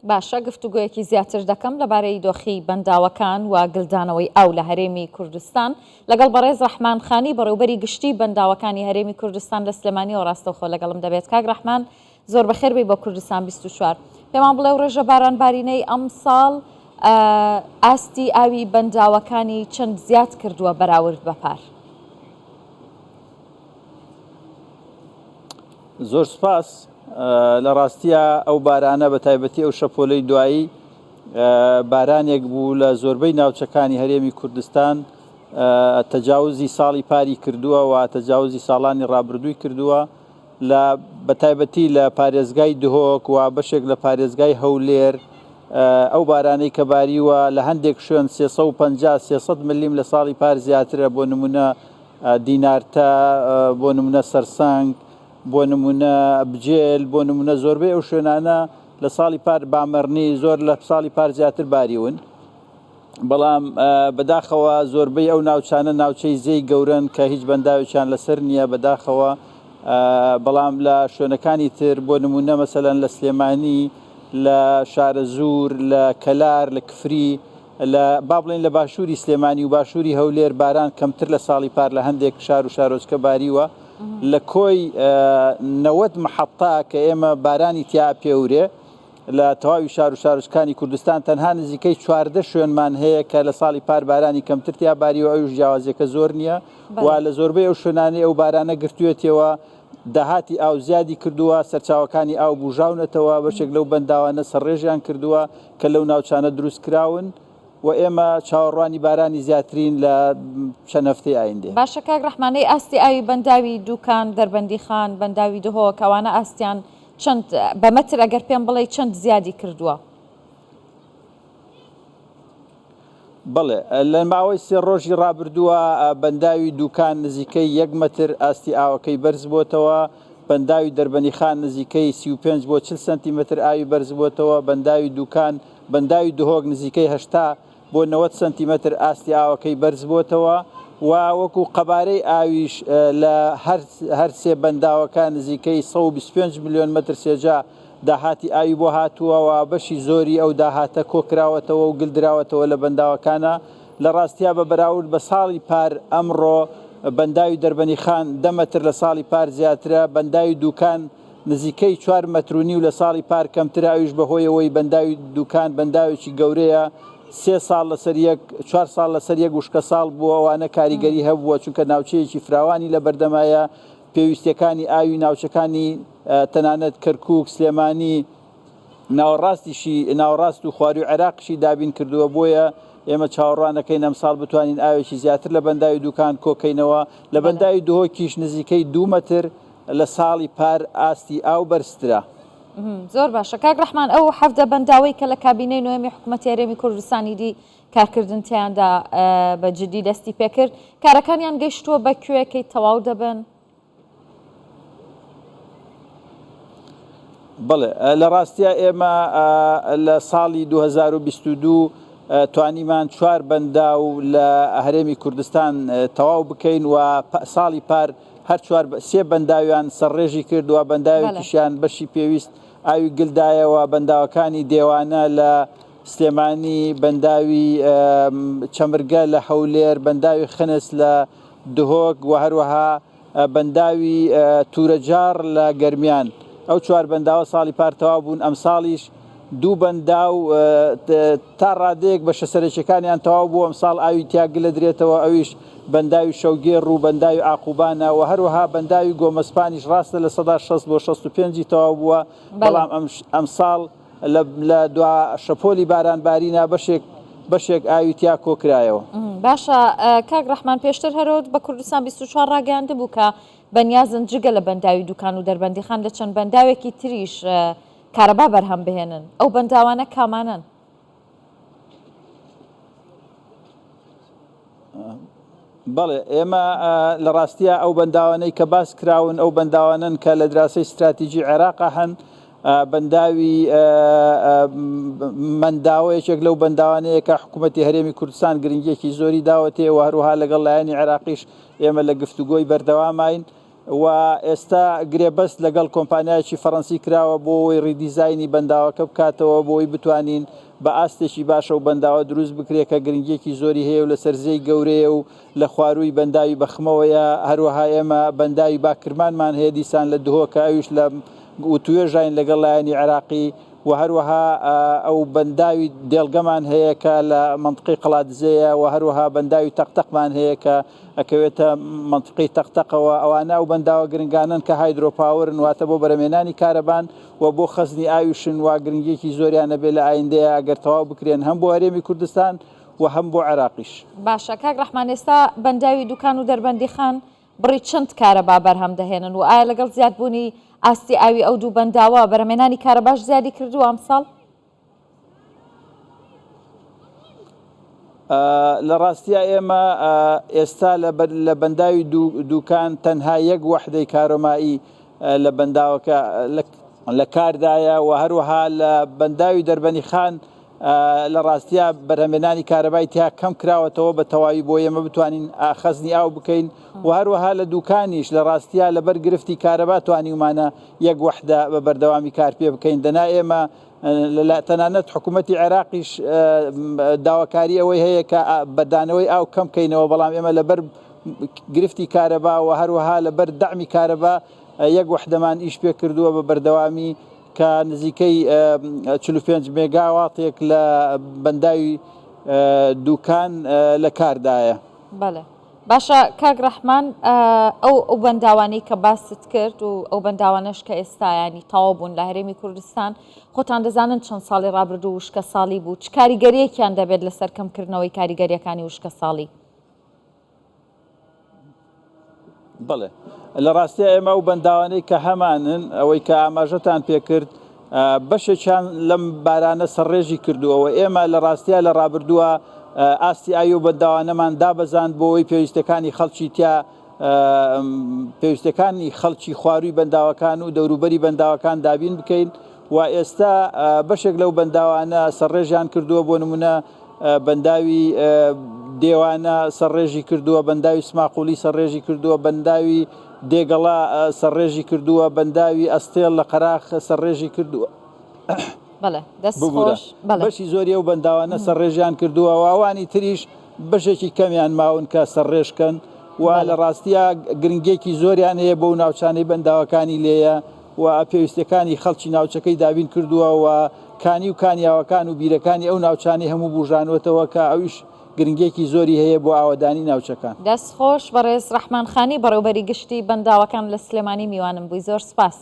باشە گفتوگویەکی زیاتر دەکەم لەبارەی دۆخی بەنداوەکان و گلدانەوەی ئاو لە هەرێمی کوردستان لەگەڵ بەڕێز ڕەحمان خانی بەڕێوبەری گشتی بەنداوەکانی هەرێمی کوردستان لە سلێمانی و ڕاستەوخۆ لەگەڵم دەبێت. کاک ڕەحمان زۆر بەخێر بێ بۆ کوردستان 24. پێمان بڵێ و ڕێژە بارانبارینەی ئەم ساڵ ئاستی ئاوی بەنداوەکانی چەند زیاد کردووە بەراورد بە پار؟ زۆر سپاس. لە ڕاستیە ئەو بارانە بە تایبەتی ئەو شەپۆلەی دوایی بارانێک بوو لە زۆربەی ناوچەکانی هەرێمی کوردستان تەجاوزی ساڵی پاری کردووە و تەجاوزی ساڵانی ڕابردووی کردووە لە بە تایبەتی لە پارێزگای دهۆک و بەشێک لە پارێزگای هەولێر. ئەو بارانەی کە باریوە لە هەندێک شوێن 350-300 ملیم لە ساڵی پار زیاترە، بۆ نمونە دینارتە، بۆ نمونە سەرسەنگ، بۆ نمونە بجێل، بۆ نمونە زۆربەی ئەو شوێنانە لە ساڵی پار بامەڕنی زۆر لە ساڵی پار زیاتر باریون. بەڵام بەداخەوە زۆربەی ئەو ناوچانە ناوچەی زەی گەورن کە هیچ بەنداوێکیان لەسەر نییە بەداخەوە. بەڵام لە شوێنەکانی تر بۆ نمونە مەسەلەن لە سلێمانی، لە شارە زوور، لە کەلار، لە کفری، با بڵێن لە باشووری سلێمانی و باشووری هەولێر باران کەمتر لە ساڵی پار لە هەندێک شار و شارۆچکە باریوە. لە کۆی 90 محەطە کە ئێمە بارانی تیا پێورێ لە تەواوی شار و شارۆچکانی کوردستان تەنها نزیکەی 14 شوێنمان هەیە کە لە ساڵی پار بارانی کەمتر تیا باریوە، ئەوش جیاوازیەکە زۆر نییە و لە زۆربەی ئەو شوێنانەی ئەو بارانە گرتوێتەوە داهاتی ئاو زیادی کردووە، سەرچاوەکانی ئاو بوژاونەتەوە، بەشێک لەو بەنداوانە سەرڕێژیان کردووە کە لەو ناوچانە دروست کراون و ئێمە چاوەڕوانی بارانی زیاترین لە چەند هەفتەی ئایندێ. باشە کاک ڕەحمانەی ئاستی ئاوی بەنداوی دووکان، دەربەندی خان، بەنداوی دهۆک ئەوانە ئاستیان چەند بەمەتر ئەگەر پێم بڵێ چەند زیادی کردووە؟ بڵێ لە ماوەی 3 ڕۆژی ڕابردووە بەنداوی دووکان نزیکەی 1 متر ئاستی ئاوەکەی بەرز بۆتەوە، بەنداوی دەربەنی خان نزیکەی 35 بۆ 40 سنتیمتر ئاوی بەرز بۆتەوە، بەنداوی دووکان بەنداوی دهۆک نزیکەی 80 بۆ 90 سنتیمتر ئاستی ئاوەکەی بەرز بۆتەوە و وەکو قەبارەی ئاویش لە هەر سێ بەنداوەکە نزیکەی 125 ملیۆن متر سێجا داهاتی ئاوی بۆ هاتووە و بەشی زۆری ئەو داهاتە کۆکراوەتەوە و گلدراوەتەوە لە بەنداوەکانە. لە ڕاستیا بە بەراورد بە ساڵی پار ئەمڕۆ بەنداوی دەربەنی خان 10 متر لە ساڵی پار زیاترە، بەنداوی دووکان نزیکەی 4 مترونی و لە ساڵی پار کەمتر ئاویش بەهۆیەوەی بەنداوی دووکان بەنداوێکی گەورەیە، 3 ساڵ لەسەر 4 ساڵ لەسەر یەک وشکە ساڵ بووە، ئەوانە کاریگەری هەبووە چونکە ناوچەیەکی فراوانی لە بەردەمایە، پێویستیەکانی ئاوی ناوچەکانی تەنانەت کەرکووک، سلێمانی، ناوەڕاست و خواروی عێراقیشی دابین کردووە. بۆیە ئێمە چاوەڕوانەکەین ئەم ساڵ بتوانین ئاوێکی زیاتر لە بەنداوی دووکان کۆکەینەوە. لە بەنداوی دهۆکیش نزیکەی 2 متر لە ساڵی پار ئاستی ئاو بەرزترە. زۆر باشە کاک ڕەحمان، ئەو 7 بەنداوەی کە لە کابینەی نوێمی حکوومەتی هەرێمی کوردستانی دی کارکردن تیاندا بە جدی دەستی پێکرد، کارەکانیان گەیشتووە بە کوێیەکەی تەواو دەبن؟ بڵێ لە ڕاستیە ئێمە لە ساڵی 2022 توانیمان 4 بەنداو لە هەرێمی کوردستان تەواو بکەین و ساڵی پار هەر 3 بەنداویان سەرڕێژی کردووە، بەنداوێکیشیان بەشی پێویست ئاوی گلدایەوە، بەنداوەکانی دێوانە لە سلێمانی، بەنداوی چەمرگە لە هەولێر، بەنداوی خنس لە دهۆک و هەروەها بەنداوی تورەجار لە گەرمیان. ئەو 4 بەنداوە ساڵی پار تەواو بوون. ئەم ساڵیش 2 بەنداو تا ڕادەیەک بەشە سەرەکیەکانیان تەواو بوو، ئەم ساڵ ئاوی تیاگلە درێتەوە، ئەویش بەنداوی شەوگێڕ و بەنداوی عاقوبانە و هەروەها بەنداوی گۆمەسپانیش ڕاستە لە 60 بۆ 65 تەواو بووە. بەڵام ئەم ساڵ لە دوا شەپۆلی بارانبارینە بەشێک ئاوی تیا کۆکرایەوە. باشە کاک ڕەحمان، پێشتر هەرۆت بە کوردستان 24 ڕاگەیاندە بوو کە بەنیازن جگە لە بەنداوی دووکان و دەربەندی خان لە چەند بەنداوێکی تریش کارەبا بەرهەم بهێنن. ئەو بەنداوانە کامانن؟ بەڵێ ئێمە لە ڕاستیە ئەو بەنداوانەی کە باس کراون ئەو بەنداوانن کە لە دراسی استراتیژی عێراقا هەن. بەنداوی منداوەیەکێک لەو بەنداوانەیە کە حکوومەتی هەرێمی کوردستان گرنگیەکی زۆری داوەتێ و هەروها لەگەڵ لایەنی عێراقیش ئێمە لە گفتوگۆی بەردەوامین. و ئێستا گرێبەست لەگەڵ کۆمپانیایکی فەڕەنسی کراوە بۆ ئەوەی ڕیدیزاینی بەنداوەکە بکاتەوە بۆی بتوانین بە ئاستێکی باشە و بەنداوە دروست بکرێت کە گرنگیەکی زۆری هەیە و لە سەرزەی گەورەیە و لە خوارووی بەنداوی بەخمەوەیە. هەروەها ئێمە بەنداوی باکرمانمان هەیە دیسان لە دهۆکە ئەویش لە توێژین لەگەڵ لایەنی عێراقی و هەروەها ئەو بەنداوی دێڵگەمان هەیە کە لە منطقەی قەڵاتدزەیە و هەروەها بەنداوی تەقتەقمان هەیە کە ئەکەوێتە منطقەی تەقتەقەوە. ئەوانە ئەو بەنداوە گرنگانن کە هایدرۆپاورن واتە بۆ بەرهەمێنانی کارەبان و بۆ خەزنی ئاویشن و گرنگیەکی زۆریانە بێ لە ئایندەیە ئەگەر تەواو بکرێن هەم بۆ هەرێمی کوردستان و هەم بۆ عێراقیش. باشە کاک ڕەحمان، ئێستا بەنداوی دوکان و دەربەندی خان بڕی چەند کارەبا بەرهەم دەهێنن و ئایا لەگەڵ زیادبوونی ئاستی ئاوی ئەو دوو بەنداوە بەرهەمێنانی کارەباش زیادی کردووە ئەمساڵ؟ لە ڕاستیە ئێمە ئێستا لە بەنداوی دوکان تەنها یەک وەحدەی کارۆمایی لە بەنداوەکە لە کاردایە و هەروەها لە بەنداوی دەربەنی خان لە ڕاستیە بەرهەمێنانی کارەبای تیا کەم کراوەتەوە بە تەواوی بۆ ئێمە بتوانین خەزنی ئاو بکەین و هەروەها لە دوکانیش لە ڕاستیە لەبەر گرفتی کارەبا توانیمانە یەک وەحدە بە بەردەوامی کار پێ بکەین. دەنا ئێمە تەنانەت حکوومەتی عێراقیش داواکاری ئەوەی هەیە کە بەدانەوەی ئاو کەم بکەینەوە، بەڵام ئێمە لەبەر گرفتی کارەبا و هەروەها لەبەر دەعمی کارەبا یەک وەحدەمان ئیش پێ کردووە بە بەردەوامی کە نزیکەی 45 مێگاواتێک لە بەنداوی دوکان لە کاردایە. بەڵێ باشە کاک ڕەحمان، ئەو بەنداوانەی کە باست کرد و ئەو بەنداوانەش کە ئێستایانی تەواو بوون لە هەرێمی کوردستان، خۆتان دەزانن چەند ساڵی ڕابردوو وشکە ساڵی بوو، چ کاریگەریەکیان دەبێت لەسەر کەمکردنەوەی کاریگەریەکانی وشکە ساڵی؟ بڵێ لە ڕاستیە ئێمە ئەو بەنداوانەی کە هەمانن ئەوەی کە ئاماژەتان پێکرد بەشێکیان لەم بارانە سەرڕێژی کردووەوە. ئێمە لە ڕاستیە لە ڕابردووە ئاستی ئاوی و بەنداوانەمان دابەزاند بۆەوەی پێویستەکانی خەڵکی تیا پێویستەکانی خەڵکی خواروی بەنداوەکان و دەوروبەری بەنداوەکان دابین بکەین و ئێستا بەشێک لەو بەنداوانە سەرڕێژیان کردووە. بۆ نمونە بەنداوی دێوانە سەرڕێژی کردووە، بەنداوی سماقولی سەرڕێژی کردووە، بەنداوی دێگەڵا سەرڕێژی کردووە، بەنداوی ئەستێڵ لە قەراخ سەرڕێژی کردووە. بەشی زۆری ئەو بەنداوانە سەرڕێژیان کردووە و ئەوانی تریش بەشێکی کەمیان ماون کە سەرڕێژکەن و لە ڕاستیە گرنگێکی زۆریان هەیە بۆ ناوچانەی بەنداوەکانی لێیە و پێویستەکانی خەڵکی ناوچەکەی دابین کردووە و کانی و کانیاوەکان و بیرەکانی ئەو ناوچانەی هەموو بژانوەتەوە کە ئەویش گرنگێکی زۆری هەیە بۆ ئاوەدانی ناوچەکان. دەستخۆش بەڕێز ڕەحمان خانی بەڕێوەبەری گشتی بەنداوەکان لە سلێمانی میوانم بووی، زۆر سپاس.